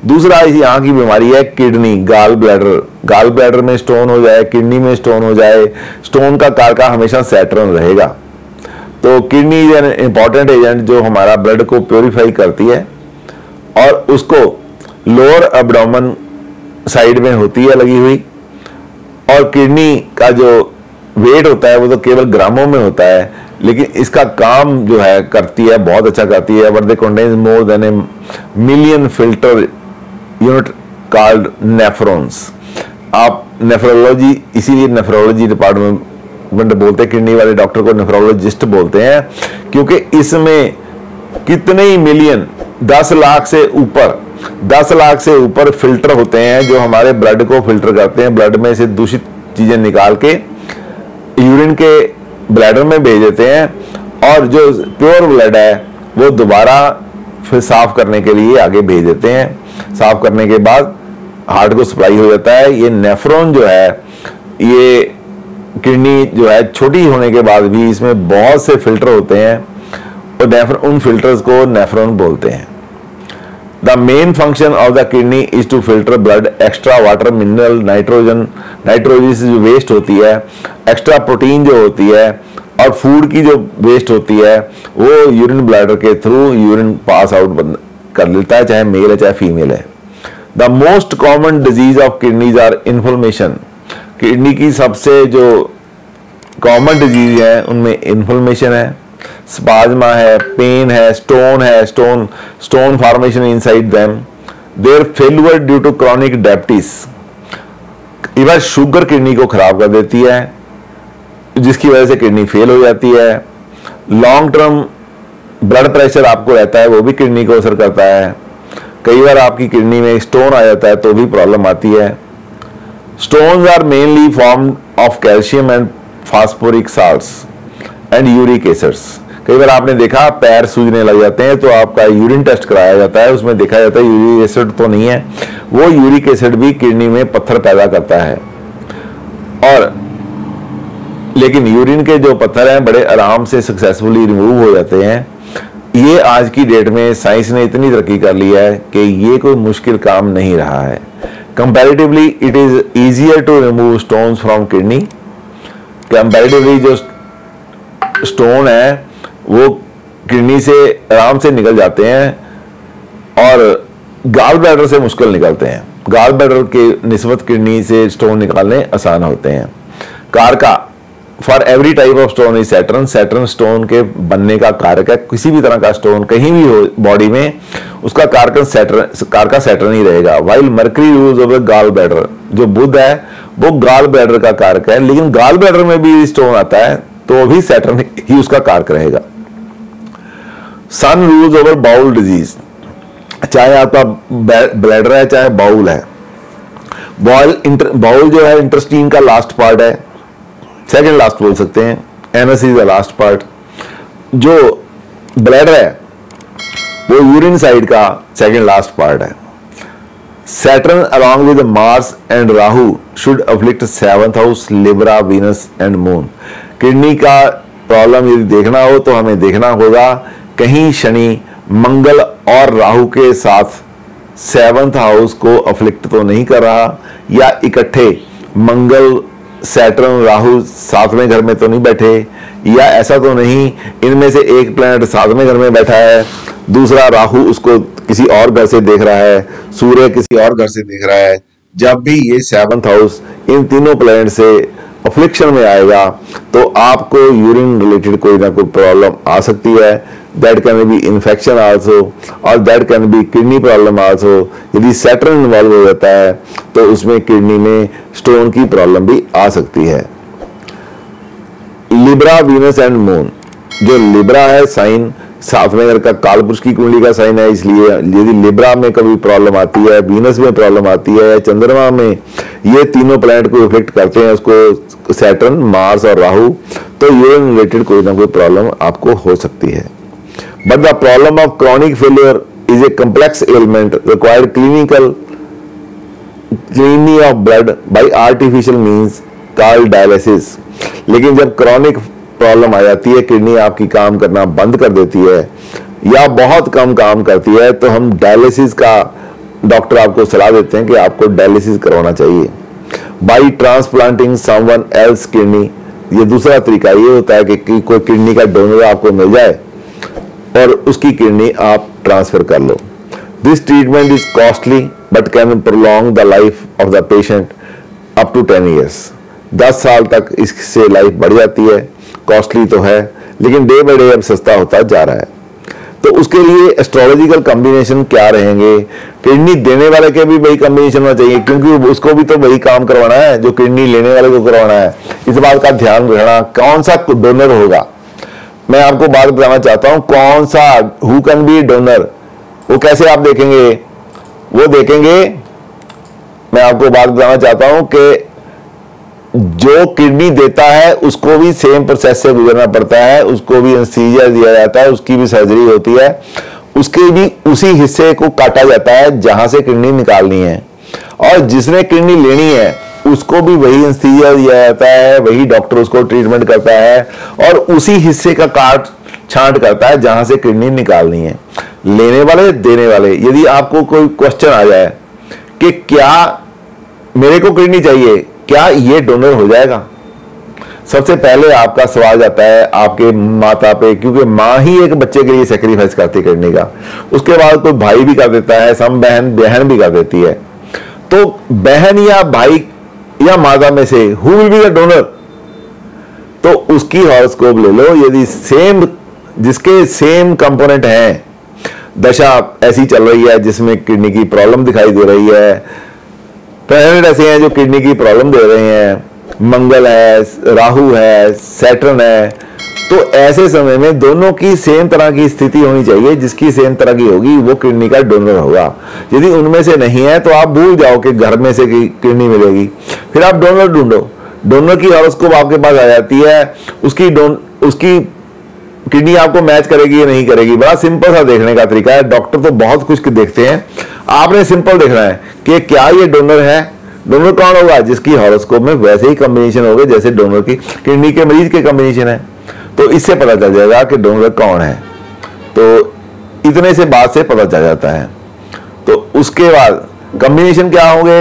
दूसरा इसी यहाँ की बीमारी है kidney, gall bladder. Gall bladder में स्टोन हो जाए, किडनी में स्टोन हो जाए, स्टोन का कारका हमेशा सैटर्न रहेगा। तो kidney is an important agent जो हमारा ब्लड को प्योरीफाई करती है और उसको लोअर एब्डोमेन साइड में होती है लगी हुई। और किडनी का जो वेट होता है वो तो केवल ग्रामों में होता है, लेकिन इसका काम जो है करती है, बहुत अच्छा करती है। They contains more than a million filter unit called nephrons. आप नेफ्रोलॉजी, इसीलिए नेफ्रोलॉजी डिपार्टमेंट बोलते हैं, किडनी वाले डॉक्टर को नेफ्रोलॉजिस्ट बोलते हैं, क्योंकि इसमें कितने ही मिलियन, 10 लाख से ऊपर फिल्टर होते हैं जो हमारे ब्लड को फिल्टर करते हैं। ब्लड में से दूषित चीजें निकाल के यूरिन के ब्लैडर में भेज देते हैं और जो प्योर ब्लड है वो दोबारा फिर साफ करने के लिए आगे भेज देते हैं। साफ करने के बाद हार्ट को सप्लाई हो जाता है। ये नेफ्रॉन जो है, ये किडनी जो है छोटी होने के बाद भी इसमें बहुत से फिल्टर होते हैं और उन फिल्टर्स को नेफ्रॉन बोलते हैं। The main function of the kidney is to filter blood, extra water, mineral, nitrogen जो वेस्ट होती है, एक्स्ट्रा प्रोटीन जो होती है और फूड की जो वेस्ट होती है वो यूरिन ब्लैडर के थ्रू यूरिन पास आउट कर लेता है, चाहे मेल है चाहे फीमेल है। The most common disease of kidneys are inflammation. Kidney की सबसे जो कॉमन डिजीज है उनमें इन्फ्लेमेशन है, स्पाज्मा है, पेन है, stone formation inside them, their failure due to chronic diabetes. Even sugar kidney को खराब कर देती है जिसकी वजह से किडनी फेल हो जाती है। लॉन्ग टर्म ब्लड प्रेशर आपको रहता है वो भी किडनी को असर करता है। कई बार आपकी किडनी में स्टोन आ जाता है तो भी प्रॉब्लम आती है। Stones are mainly form of calcium and phosphoric salts and uric acids. कई बार आपने देखा पैर सूजने लग जाते हैं तो आपका यूरिन टेस्ट कराया जाता है, उसमें देखा जाता है यूरिक एसिड तो नहीं है। वो यूरिक एसिड भी किडनी में पत्थर पैदा करता है और लेकिन यूरिन के जो पत्थर हैं बड़े आराम से सक्सेसफुली रिमूव हो जाते हैं। ये आज की डेट में साइंस ने इतनी तरक्की कर ली है कि ये कोई मुश्किल काम नहीं रहा है। Comparatively it is easier to remove stones from kidney. Comparatively जो स्टोन है वो किडनी से आराम से निकल जाते हैं और गाल ब्लैडर से मुश्किल निकलते हैं। गाल ब्लैडर के निस्बत किडनी से स्टोन निकालने आसान होते हैं। कारका for every type of stone is Saturn. Saturn stone के बनने का कारक है। किसी भी तरह का स्टोन कहीं भी हो बॉडी में उसका कारका सैटर्न ही रहेगा। While mercury rules over gall bladder, जो बुध है वो गाल ब्लैडर का कारक है, लेकिन गाल ब्लैडर में भी स्टोन आता है तो भी सैटर्न ही उसका कारक रहेगा। सन रूल्स ओवर बाउल डिजीज, चाहे आपका ब्लैडर है चाहे बाउल है। बाउल जो है इंटेस्टाइन का लास्ट पार्ट है, सेकंड लास्ट बोल सकते हैं, anus is the last part. जो ब्लैडर है वो यूरिन साइड का सेकंड लास्ट पार्ट है। Saturn along with Mars and Rahu should afflict 7th house, Libra, Venus and Moon. Kidney का प्रॉब्लम यदि देखना हो तो हमें देखना होगा कहीं शनि, मंगल और राहु के साथ 7th हाउस को अफ्लिक्ट तो नहीं कर रहा, या इकट्ठे मंगल, सैटर्न, राहु 7वें घर में तो नहीं बैठे, या ऐसा तो नहीं इनमें से एक प्लैनेट 7वें घर में बैठा है, दूसरा राहु उसको किसी और घर से देख रहा है, सूर्य किसी और घर से देख रहा है। जब भी ये 7th हाउस इन तीनों प्लैनेट से अफ्लिक्शन में आएगा तो आपको यूरिन रिलेटेड कोई ना कोई प्रॉब्लम आ सकती है। That can be infection also और that can be kidney problem also. यदि सैटर्न इन्वॉल्व हो जाता है तो उसमें किडनी में स्टोन की प्रॉब्लम भी आ सकती है। लिब्रा, वीनस एंड मून, जो लिब्रा है साइन 7वें घर का कालपुरुष की कुंडली का साइन है, इसलिए यदि लिब्रा में कभी प्रॉब्लम आती है, वीनस में प्रॉब्लम आती है, चंद्रमा में, ये तीनों प्लैनेट को इफेक्ट करते हैं उसको, सैटर्न, मार्स और राहु, तो यूरिन रिलेटेड कोई ना कोई प्रॉब्लम आपको हो सकती है। But the problem of chronic failure is a complex element required cleaning of blood bye artificial means called dialysis. लेकिन जब क्रॉनिक प्रॉब्लम आ जाती है, किडनी आपकी काम करना बंद कर देती है या बहुत कम काम करती है, तो हम डायलिसिस का डॉक्टर आपको सलाह देते हैं कि आपको डायलिसिस करवाना चाहिए। By transplanting someone else kidney, ये दूसरा तरीका ये होता है कि कोई किडनी का डोनर आपको मिल जाए और उसकी किडनी आप ट्रांसफर कर लो। This treatment is costly but can prolong the life of the patient up to 10 years. 10 साल तक इससे लाइफ बढ़ जाती है। कॉस्टली तो है लेकिन डे बाय डे अब सस्ता होता जा रहा है। तो उसके लिए एस्ट्रोलॉजिकल कॉम्बिनेशन क्या रहेंगे? किडनी देने वाले के भी वही कॉम्बिनेशन होना चाहिए, क्योंकि उसको भी तो वही काम करवाना है जो किडनी लेने वाले को करवाना है। इस बात का ध्यान रखना कौन सा डोनर होगा। मैं आपको बात बताना चाहता हूं कौन सा, हु कैन बी डोनर, वो कैसे आप देखेंगे? वो देखेंगे, मैं आपको बात बताना चाहता हूं कि जो किडनी देता है उसको भी सेम प्रोसेस से गुजरना पड़ता है, उसको भी एनेस्थीसिया दिया जाता है, उसकी भी सर्जरी होती है, उसके भी उसी हिस्से को काटा जाता है जहां से किडनी निकालनी है, और जिसने किडनी लेनी है उसको भी वही एनेस्थीसिया दिया जाता है, वही डॉक्टर उसको ट्रीटमेंट करता है और उसी हिस्से का काट छांट करता है जहां से किडनी निकालनी है। लेने वाले देने वाले, यदि आपको कोई क्वेश्चन आ जाए कि क्या मेरे को किडनी चाहिए, क्या ये डोनर हो जाएगा? सबसे पहले आपका सवाल जाता है आपके माता पे, क्योंकि माँ ही एक बच्चे के लिए सेक्रीफाइस करती है किडनी का। उसके बाद कोई भाई भी कर देता है, सम बहन भी कर देती है। तो बहन या भाई या माता में से who will be the donor? तो उसकी हॉरोस्कोप ले लो। यदि सेम, जिसके सेम कंपोनेंट हैं, दशा ऐसी चल रही है जिसमें किडनी की प्रॉब्लम दिखाई दे रही है, प्लैनेट ऐसे हैं जो किडनी की प्रॉब्लम दे रहे हैं, मंगल है, राहु है, सैटर्न है, तो ऐसे समय में दोनों की सेम तरह की स्थिति होनी चाहिए। जिसकी सेम तरह की होगी वो किडनी का डोनर होगा। यदि उनमें से नहीं है तो आप भूल जाओ कि घर में से किडनी मिलेगी, फिर आप डोनर ढूंढो। डोनर की हॉरोस्कोप आपके पास आ जाती है, उसकी किडनी आपको मैच करेगी या नहीं करेगी। बड़ा सिंपल सा देखने का तरीका है। डॉक्टर तो बहुत कुछ देखते हैं, आपने सिंपल देखना है कि क्या ये डोनर है। डोनर कौन होगा? जिसकी हॉरोस्कोप में वैसे ही कॉम्बिनेशन होगा जैसे डोनर की किडनी के मरीज के कॉम्बिनेशन है। तो इससे पता चल जाएगा कि डोनर कौन है। तो इतने से बात से पता चल जाता है। तो उसके बाद कॉम्बिनेशन क्या होंगे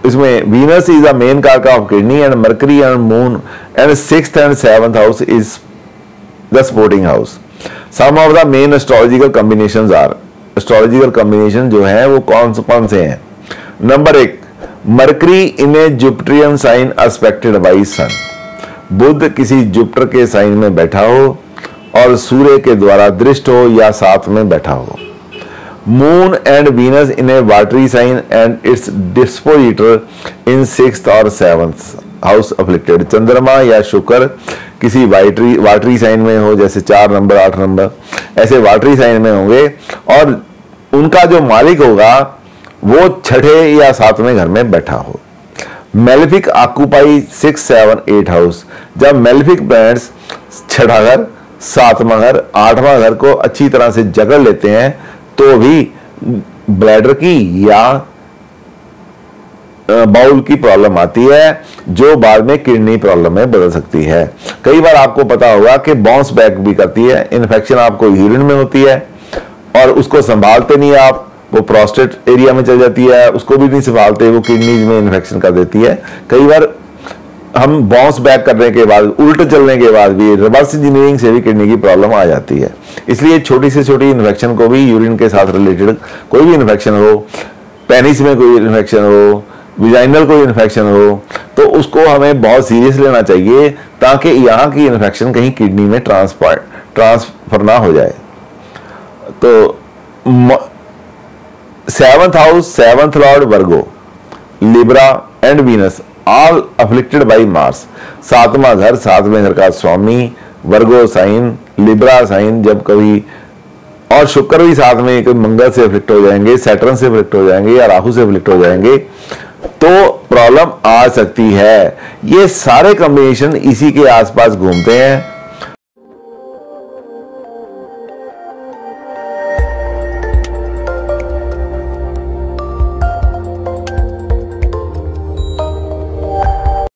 इसमें? Venus is the main karaka of kidney and Mercury and Moon and 6th and 7th house is the supporting house. Some of the main astrological combinations are, astrological combination जो है वो कौन से हैं? Number 1, Mercury in a Jupiterian sign aspected by Sun. बुध किसी Jupiter के sign में बैठा हो और सूर्य के द्वारा दृष्ट हो या साथ में बैठा हो। Moon and Venus in a watery sign and its dispositor in 6th और 7th हाउस अफ्लिक्टेड। चंद्रमा या शुक्र किसी वाटरी साइन में हो, जैसे 4 नंबर 8 नंबर ऐसे वाटरी साइन में होंगे और उनका जो मालिक होगा वो 6ठे या 7वें घर में बैठा हो। Malefic occupy 6, 7, 8 house. जब मेलेफिक प्लैनेट्स 6ठा घर, 7वां घर, 8वां घर को अच्छी तरह से जकड़ लेते हैं तो भी ब्लैडर की या बाउल की प्रॉब्लम आती है, जो बाद में किडनी प्रॉब्लम में बदल सकती है। कई बार आपको पता होगा कि बाउंस बैक भी करती है। इन्फेक्शन आपको यूरिन में होती है और उसको संभालते नहीं आप, वो प्रोस्टेट एरिया में चल जाती है, उसको भी नहीं संभालते, वो किडनीज में इन्फेक्शन कर देती है। कई बार हम बाउंस बैक करने के बाद, उल्ट चलने के बाद भी, रिवर्स इंजीनियरिंग से भी किडनी की प्रॉब्लम आ जाती है। इसलिए छोटी से छोटी इन्फेक्शन को भी, यूरिन के साथ रिलेटेड कोई भी इन्फेक्शन हो, पेनिस में कोई इन्फेक्शन हो, विजाइनल कोई इन्फेक्शन हो, तो उसको हमें बहुत सीरियस लेना चाहिए ताकि यहाँ की इन्फेक्शन कहीं किडनी में ट्रांसफर ना हो जाए। तो 7th house, 7th lord Virgo, Libra and Venus all afflicted by Mars. 7वां घर, 7वें घर का स्वामी वर्गो साइन, लिब्रा साइन जब कभी, और शुक्र भी साथ में कोई मंगल से अफ्लिक्ट हो जाएंगे, सैटर्न से अफ्लिक्ट हो जाएंगे या राहु से अफ्लिक्ट हो जाएंगे तो प्रॉब्लम आ सकती है। ये सारे कॉम्बिनेशन इसी के आसपास घूमते हैं।